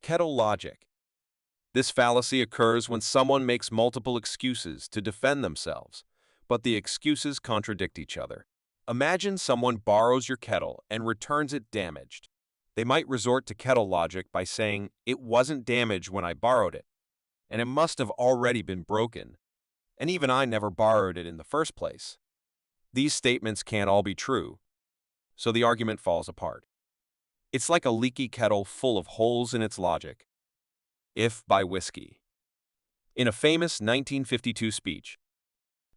Kettle logic. This fallacy occurs when someone makes multiple excuses to defend themselves, but the excuses contradict each other. Imagine someone borrows your kettle and returns it damaged. They might resort to kettle logic by saying, "It wasn't damaged when I borrowed it, and it must have already been broken, and even I never borrowed it in the first place." These statements can't all be true, so the argument falls apart. It's like a leaky kettle full of holes in its logic. If by whiskey. In a famous 1952 speech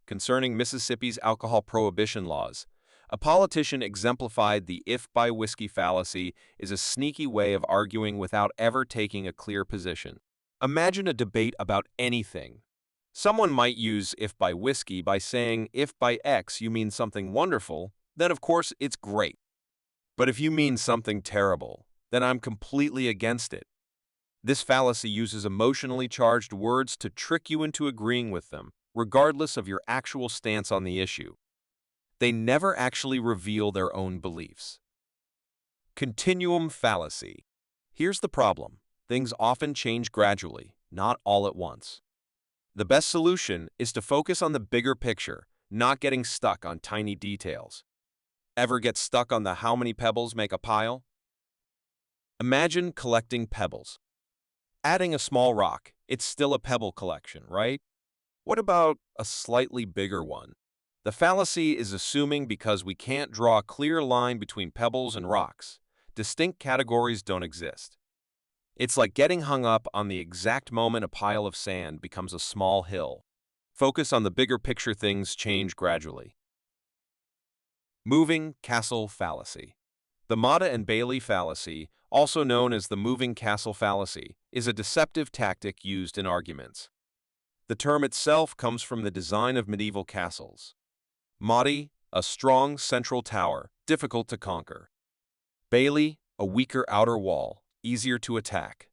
concerning Mississippi's alcohol prohibition laws, a politician exemplified the if by whiskey fallacy is a sneaky way of arguing without ever taking a clear position. Imagine a debate about anything. Someone might use if by whiskey by saying, if by X you mean something wonderful, then of course it's great. But if you mean something terrible, then I'm completely against it. This fallacy uses emotionally charged words to trick you into agreeing with them, regardless of your actual stance on the issue. They never actually reveal their own beliefs. Continuum fallacy. Here's the problem. Things often change gradually, not all at once. The best solution is to focus on the bigger picture, not getting stuck on tiny details. Ever get stuck on the how many pebbles make a pile? Imagine collecting pebbles. Adding a small rock, it's still a pebble collection, right? What about a slightly bigger one? The fallacy is assuming because we can't draw a clear line between pebbles and rocks, distinct categories don't exist. It's like getting hung up on the exact moment a pile of sand becomes a small hill. Focus on the bigger picture, things change gradually. Moving castle fallacy. The Matta and Bailey fallacy, also known as the moving castle fallacy, is a deceptive tactic used in arguments. The term itself comes from the design of medieval castles. Matta, a strong central tower, difficult to conquer. Bailey, a weaker outer wall, easier to attack.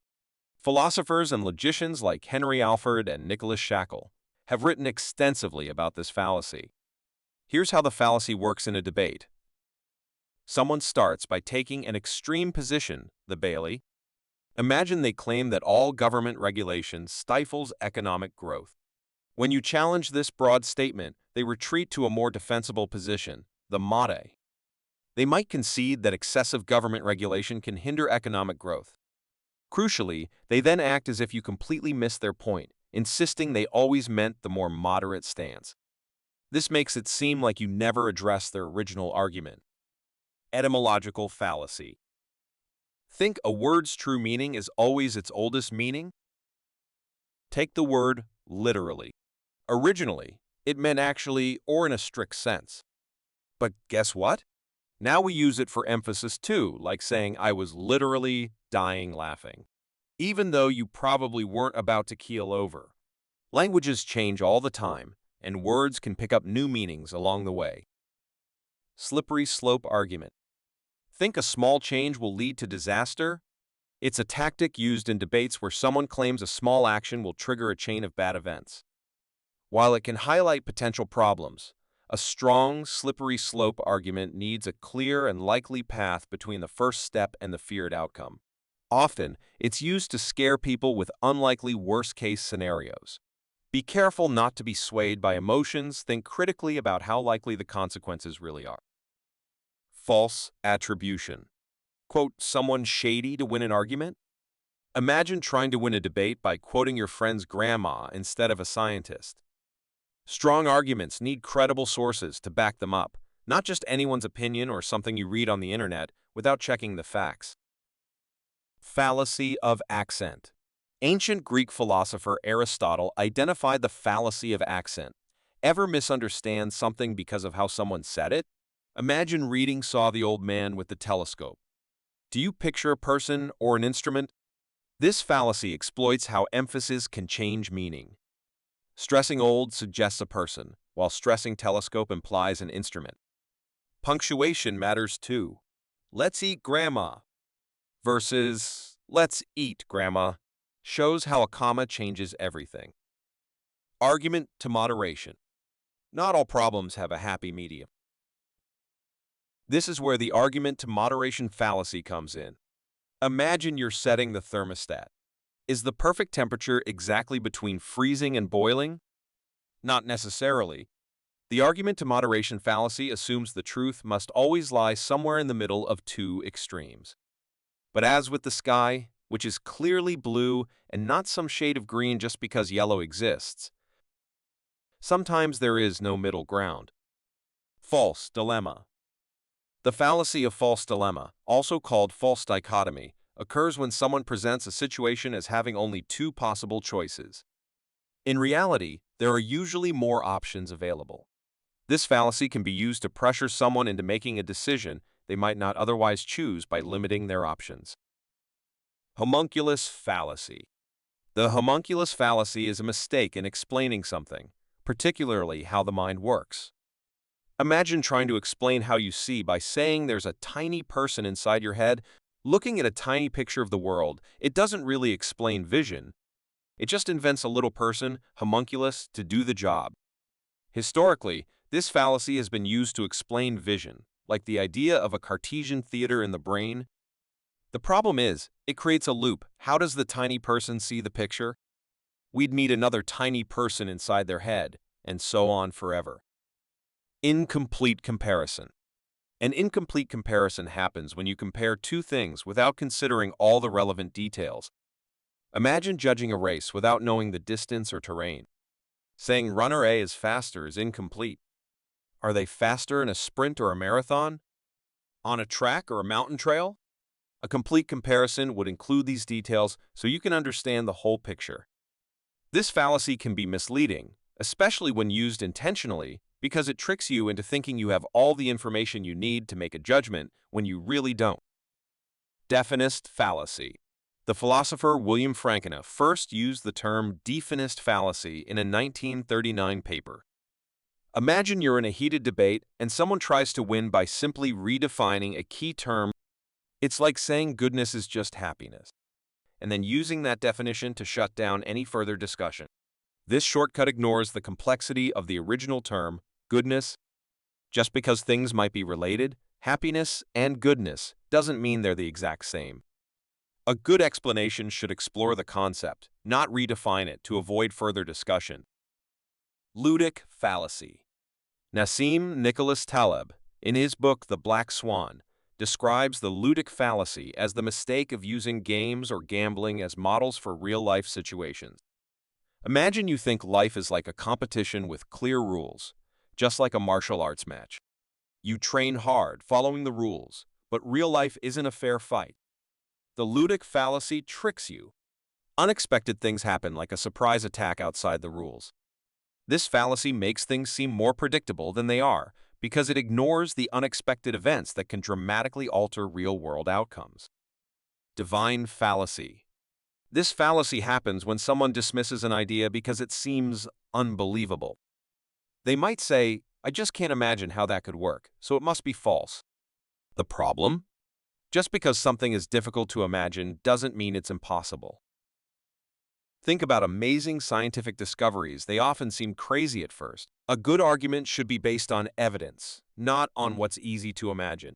Philosophers and logicians like Henry Alford and Nicholas Shackle have written extensively about this fallacy. Here's how the fallacy works in a debate. Someone starts by taking an extreme position, the Bailey. Imagine they claim that all government regulation stifles economic growth. When you challenge this broad statement, they retreat to a more defensible position, the Matta. They might concede that excessive government regulation can hinder economic growth. Crucially, they then act as if you completely missed their point, insisting they always meant the more moderate stance. This makes it seem like you never addressed their original argument. Etymological fallacy. Think a word's true meaning is always its oldest meaning? Take the word literally. Originally, it meant actually or in a strict sense. But guess what? Now we use it for emphasis too, like saying I was literally dying laughing, even though you probably weren't about to keel over. Languages change all the time, and words can pick up new meanings along the way. Slippery slope argument. Think a small change will lead to disaster? It's a tactic used in debates where someone claims a small action will trigger a chain of bad events. While it can highlight potential problems, a strong, slippery slope argument needs a clear and likely path between the first step and the feared outcome. Often, it's used to scare people with unlikely worst-case scenarios. Be careful not to be swayed by emotions. Think critically about how likely the consequences really are. False attribution. Quote someone shady to win an argument? Imagine trying to win a debate by quoting your friend's grandma instead of a scientist. Strong arguments need credible sources to back them up, not just anyone's opinion or something you read on the internet without checking the facts. Fallacy of accent. Ancient Greek philosopher Aristotle identified the fallacy of accent. Ever misunderstand something because of how someone said it? Imagine reading Saw the Old Man with the Telescope. Do you picture a person or an instrument? This fallacy exploits how emphasis can change meaning. Stressing old suggests a person, while stressing telescope implies an instrument. Punctuation matters too. Let's eat grandma versus let's eat grandma shows how a comma changes everything. Argument to moderation. Not all problems have a happy medium. This is where the argument to moderation fallacy comes in. Imagine you're setting the thermostat. Is the perfect temperature exactly between freezing and boiling? Not necessarily. The argument to moderation fallacy assumes the truth must always lie somewhere in the middle of two extremes. But as with the sky, which is clearly blue and not some shade of green just because yellow exists, sometimes there is no middle ground. False dilemma. The fallacy of false dilemma, also called false dichotomy, occurs when someone presents a situation as having only two possible choices. In reality, there are usually more options available. This fallacy can be used to pressure someone into making a decision they might not otherwise choose by limiting their options. Homunculus fallacy. The homunculus fallacy is a mistake in explaining something, particularly how the mind works. Imagine trying to explain how you see by saying there's a tiny person inside your head. Looking at a tiny picture of the world, it doesn't really explain vision. It just invents a little person, homunculus, to do the job. Historically, this fallacy has been used to explain vision, like the idea of a Cartesian theater in the brain. The problem is, it creates a loop. How does the tiny person see the picture? We'd meet another tiny person inside their head, and so on forever. Incomplete comparison. An incomplete comparison happens when you compare two things without considering all the relevant details. Imagine judging a race without knowing the distance or terrain. Saying runner A is faster is incomplete. Are they faster in a sprint or a marathon? On a track or a mountain trail? A complete comparison would include these details so you can understand the whole picture. This fallacy can be misleading, especially when used intentionally, because it tricks you into thinking you have all the information you need to make a judgment when you really don't. Definist fallacy. The philosopher William Frankena first used the term definist fallacy in a 1939 paper. Imagine you're in a heated debate and someone tries to win by simply redefining a key term. It's like saying goodness is just happiness, and then using that definition to shut down any further discussion. This shortcut ignores the complexity of the original term, goodness. Just because things might be related, happiness and goodness doesn't mean they're the exact same. A good explanation should explore the concept, not redefine it to avoid further discussion. Ludic fallacy. Nassim Nicholas Taleb, in his book The Black Swan, describes the ludic fallacy as the mistake of using games or gambling as models for real-life situations. Imagine you think life is like a competition with clear rules, just like a martial arts match. You train hard, following the rules, but real life isn't a fair fight. The ludic fallacy tricks you. Unexpected things happen, like a surprise attack outside the rules. This fallacy makes things seem more predictable than they are because it ignores the unexpected events that can dramatically alter real-world outcomes. Divine fallacy. This fallacy happens when someone dismisses an idea because it seems unbelievable. They might say, "I just can't imagine how that could work, so it must be false." The problem? Just because something is difficult to imagine doesn't mean it's impossible. Think about amazing scientific discoveries. They often seem crazy at first. A good argument should be based on evidence, not on what's easy to imagine.